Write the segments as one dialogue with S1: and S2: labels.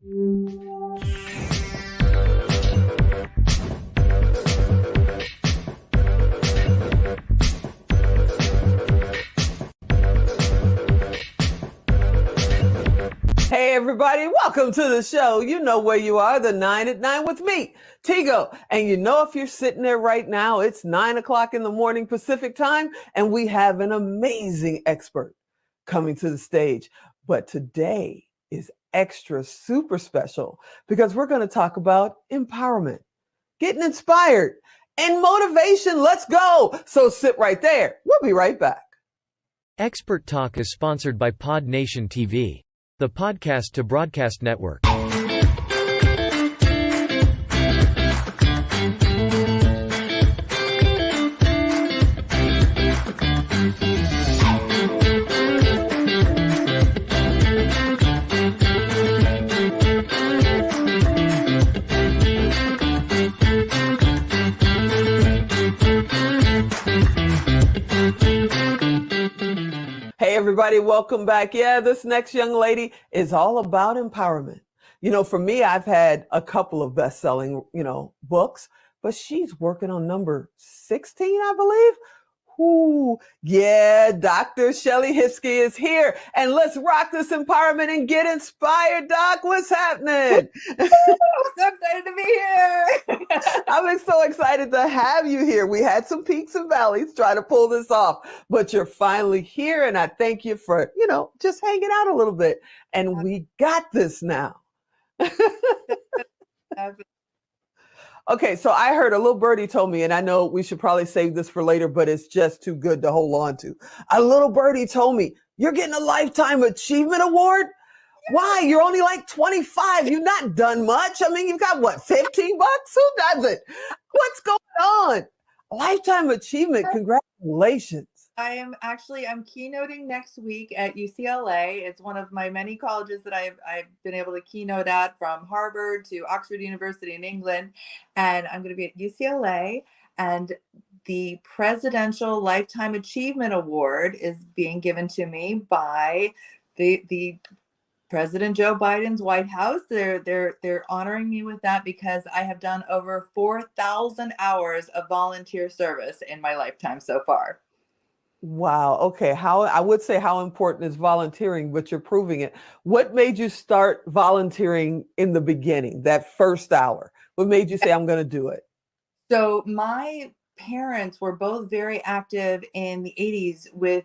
S1: Hey everybody, welcome to the show. You know where you are, the 9 at 9 with me, Tigo. And you know if you're sitting there right now, it's 9 o'clock in the morning Pacific time, and we have an amazing expert coming to the stage. But today is extra super special because we're going to talk about empowerment, getting inspired, and motivation. Let's go. So sit right there. We'll be right back.
S2: Expert Talk is sponsored by Pod Nation TV, the podcast to broadcast network.
S1: Hey everybody, welcome back. Yeah, this next young lady is all about empowerment. You know, for me, I've had a couple of best-selling, books, but she's working on number 16, I believe. Ooh, yeah, Dr. Shellie Hipsky is here, and let's rock this empowerment and get inspired, Doc. What's happening?
S3: I'm so excited to be here.
S1: I'm so excited to have you here. We had some peaks and valleys trying to pull this off, but you're finally here, and I thank you for, just hanging out a little bit. And we got this now. Okay, so I heard a little birdie told me, and I know we should probably save this for later, but it's just too good to hold on to. A little birdie told me, you're getting a Lifetime Achievement Award? Why? You're only like 25. You've not done much. I mean, you've got what, 15 bucks? Who does it? What's going on? Lifetime Achievement, congratulations.
S3: I'm keynoting next week at UCLA. It's one of my many colleges that I've been able to keynote at, from Harvard to Oxford University in England. And I'm going to be at UCLA, and the Presidential Lifetime Achievement Award is being given to me by the President Joe Biden's White House. They're honoring me with that because I have done over 4,000 hours of volunteer service in my lifetime so far.
S1: Wow. Okay. I would say how important is volunteering, but you're proving it. What made you start volunteering in the beginning, that first hour? What made you say, I'm going to do it?
S3: So my parents were both very active in the 80s with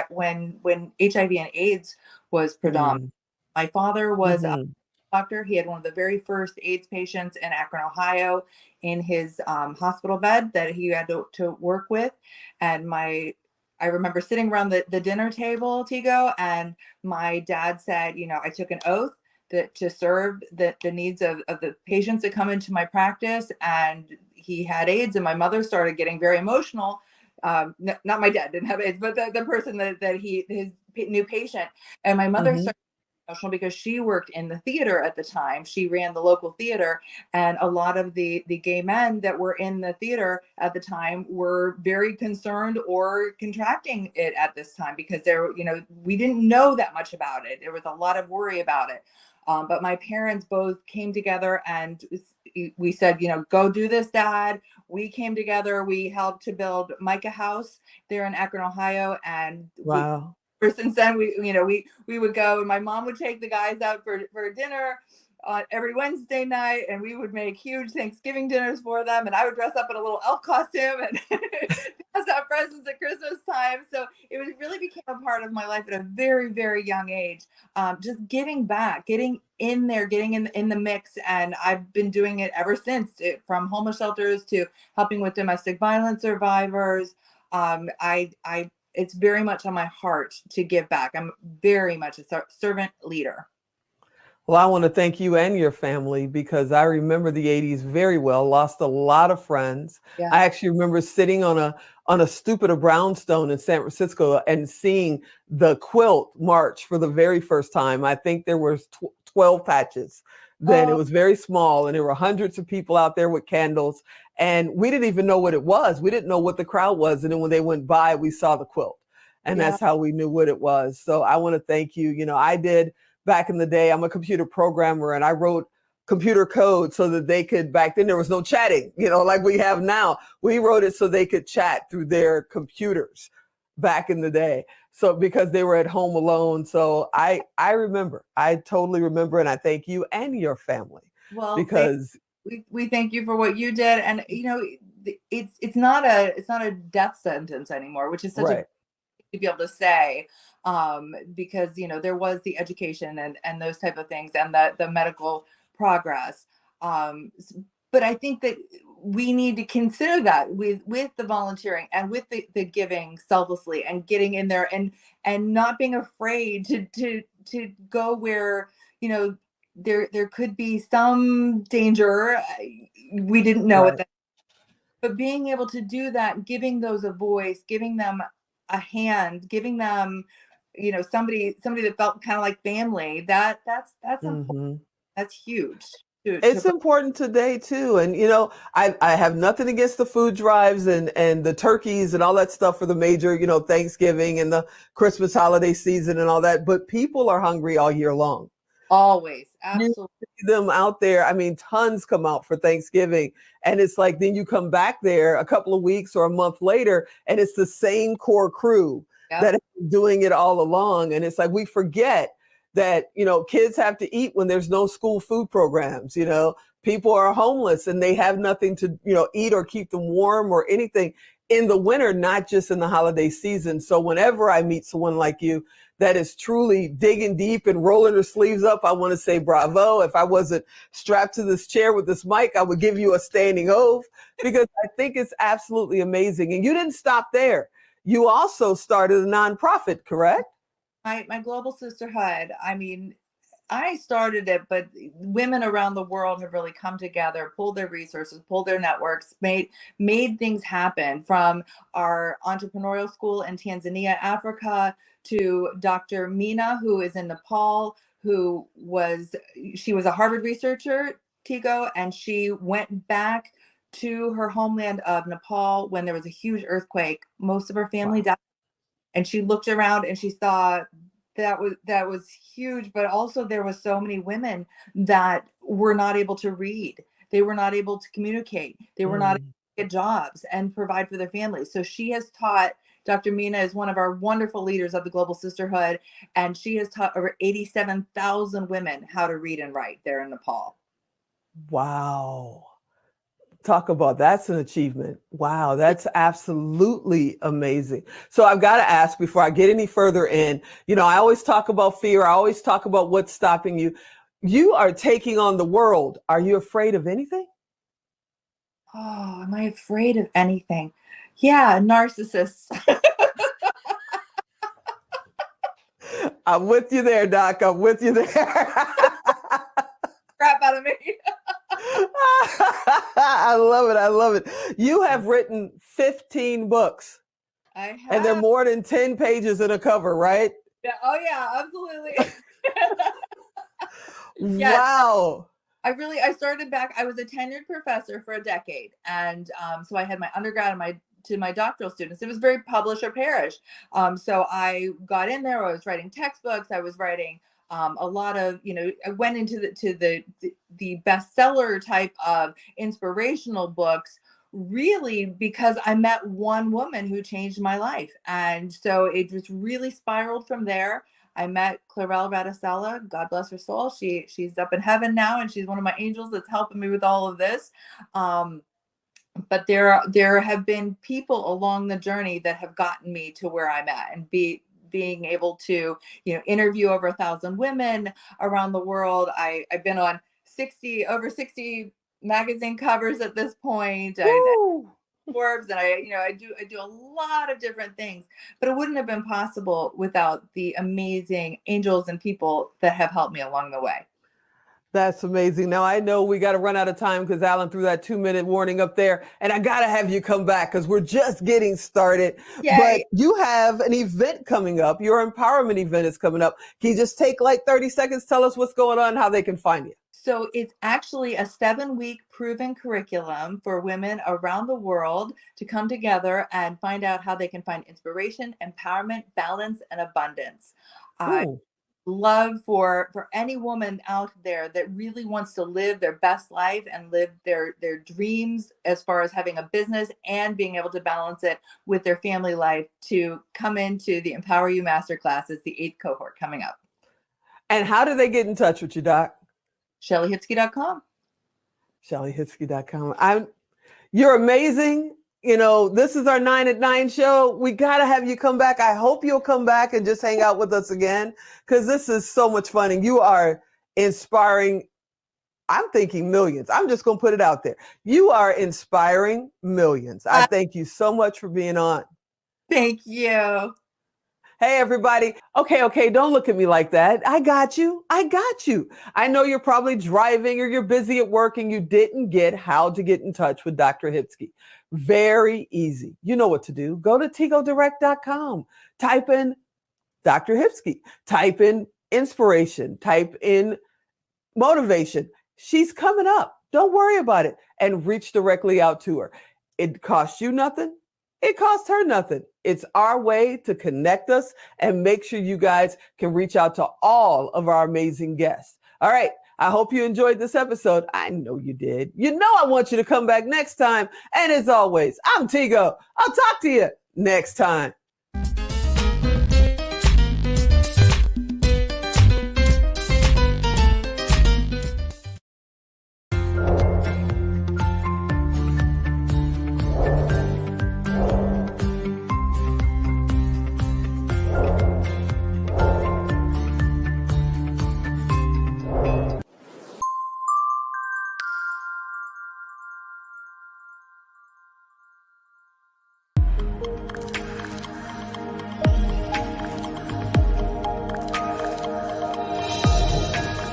S3: when HIV and AIDS was predominant. My father was a doctor. He had one of the very first AIDS patients in Akron, Ohio, in his hospital bed that he had to work with. And I remember sitting around the dinner table, Tigo, and my dad said, I took an oath to serve the needs of the patients that come into my practice. And he had AIDS, and my mother started getting very emotional. Not my dad didn't have AIDS, but the person his new patient. And my mother started emotional because she worked in the theater at the time. She ran the local theater, and a lot of the gay men that were in the theater at the time were very concerned or contracting it at this time because we didn't know that much about it. There was a lot of worry about it. But my parents both came together and we said, go do this, Dad. We came together. We helped to build Micah House there in Akron, Ohio. And
S1: wow.
S3: Since then, we would go, and my mom would take the guys out for dinner every Wednesday night, and we would make huge Thanksgiving dinners for them. And I would dress up in a little elf costume and pass out presents at Christmas time. So it really became a part of my life at a very, very young age. Just giving back, getting in there, getting in the mix. And I've been doing it ever since, from homeless shelters to helping with domestic violence survivors. It's very much on my heart to give back. I'm very much a servant leader.
S1: Well, I want to thank you and your family because I remember the 80s very well, lost a lot of friends. Yeah. I actually remember sitting on a stoop at a brownstone in San Francisco and seeing the quilt march for the very first time. I think there were 12 patches. Then it was very small, and there were hundreds of people out there with candles, and we didn't even know what it was. We didn't know what the crowd was. And then when they went by, we saw the quilt, and that's how we knew what it was. So I want to thank you. I did back in the day. I'm a computer programmer, and I wrote computer code so that they could, back then there was no chatting, like we have now. We wrote it so they could chat through their computers back in the day. So because they were at home alone. So I totally remember, and I thank you and your family.
S3: Well,
S1: because
S3: we thank you for what you did. And it's not a death sentence anymore, which is such
S1: right.
S3: to be able to say, because there was the education and those type of things, and the medical progress. But I think that we need to consider that with the volunteering and with the giving selflessly and getting in there and not being afraid to go where there could be some danger we didn't know
S1: right.
S3: at that. But being able to do that, giving those a voice, giving them a hand, giving them somebody that felt kind of like family, that's important.
S1: Mm-hmm.
S3: That's huge.
S1: It's important today too. And I have nothing against the food drives and the turkeys and all that stuff for the major, Thanksgiving and the Christmas holiday season and all that. But people are hungry all year long.
S3: Always.
S1: You
S3: Absolutely.
S1: see them out there. I mean, tons come out for Thanksgiving. And it's like, then you come back there a couple of weeks or a month later, and it's the same core crew that has been doing it all along. And it's like, we forget that, kids have to eat when there's no school food programs. People are homeless and they have nothing to, eat or keep them warm or anything in the winter, not just in the holiday season. So whenever I meet someone like you that is truly digging deep and rolling her sleeves up, I want to say bravo. If I wasn't strapped to this chair with this mic, I would give you a standing ove, because I think it's absolutely amazing. And you didn't stop there. You also started a nonprofit, correct?
S3: My Global Sisterhood. I mean, I started it, but women around the world have really come together, pulled their resources, pulled their networks, made things happen, from our entrepreneurial school in Tanzania, Africa, to Dr. Mina, who is in Nepal, she was a Harvard researcher, Tigo, and she went back to her homeland of Nepal when there was a huge earthquake. Most of her family died. And she looked around and she saw that was huge, but also there was so many women that were not able to read. They were not able to communicate. They were not able to get jobs and provide for their families. So she has taught, Dr. Mina is one of our wonderful leaders of the Global Sisterhood, and she has taught over 87,000 women how to read and write there in Nepal.
S1: Wow. Talk about, that's an achievement. Wow, that's absolutely amazing. So I've got to ask before I get any further in, I always talk about fear. I always talk about what's stopping you. You are taking on the world. Are you afraid of anything?
S3: Oh, am I afraid of anything? Yeah, narcissists.
S1: I'm with you there, Doc. I'm with you there.
S3: Crap out of me.
S1: I love it. I love it. You have written 15 books.
S3: I have.
S1: And they're more than 10 pages in a cover, right?
S3: Yeah. Oh, yeah, absolutely.
S1: Yes. Wow.
S3: I started back, I was a tenured professor for a decade. And so I had my undergrad and my doctoral students. It was very publish or perish. So I got in there, I was writing textbooks, I was writing a lot of, I went into the bestseller type of inspirational books, really because I met one woman who changed my life. And so it just really spiraled from there. I met Clarelle Radicella, God bless her soul. She's up in heaven now, and she's one of my angels that's helping me with all of this. But there have been people along the journey that have gotten me to where I'm at, and being able to, interview over 1,000 women around the world. I've been on over 60 magazine covers at this point. Forbes, and I do a lot of different things, but it wouldn't have been possible without the amazing angels and people that have helped me along the way.
S1: That's amazing. Now, I know we got to run out of time because Alan threw that 2-minute warning up there, and I got to have you come back because we're just getting started.
S3: Yay.
S1: But you have an event coming up. Your empowerment event is coming up. Can you just take like 30 seconds, tell us what's going on, how they can find you?
S3: So it's actually a 7-week proven curriculum for women around the world to come together and find out how they can find inspiration, empowerment, balance, and abundance. love for any woman out there that really wants to live their best life and live their dreams as far as having a business and being able to balance it with their family life to come into the Empower You Masterclass. It's the 8th cohort coming up.
S1: And how do they get in touch with you, Doc?
S3: ShellieHipsky.com.
S1: ShellieHipsky.com. You're amazing. You know, this is our 9 at 9 show. We got to have you come back. I hope you'll come back and just hang out with us again, because this is so much fun. And you are inspiring. I'm thinking millions. I'm just going to put it out there. You are inspiring millions. I thank you so much for being on.
S3: Thank you.
S1: Hey, everybody. Okay. Don't look at me like that. I got you. I know you're probably driving or you're busy at work and you didn't get how to get in touch with Dr. Hipsky. Very easy. You know what to do. Go to tigodirect.com. Type in Dr. Hipsky. Type in inspiration. Type in motivation. She's coming up. Don't worry about it. And reach directly out to her. It costs you nothing. It costs her nothing. It's our way to connect us and make sure you guys can reach out to all of our amazing guests. All right. I hope you enjoyed this episode. I know you did. You know I want you to come back next time. And as always, I'm Tigo. I'll talk to you next time.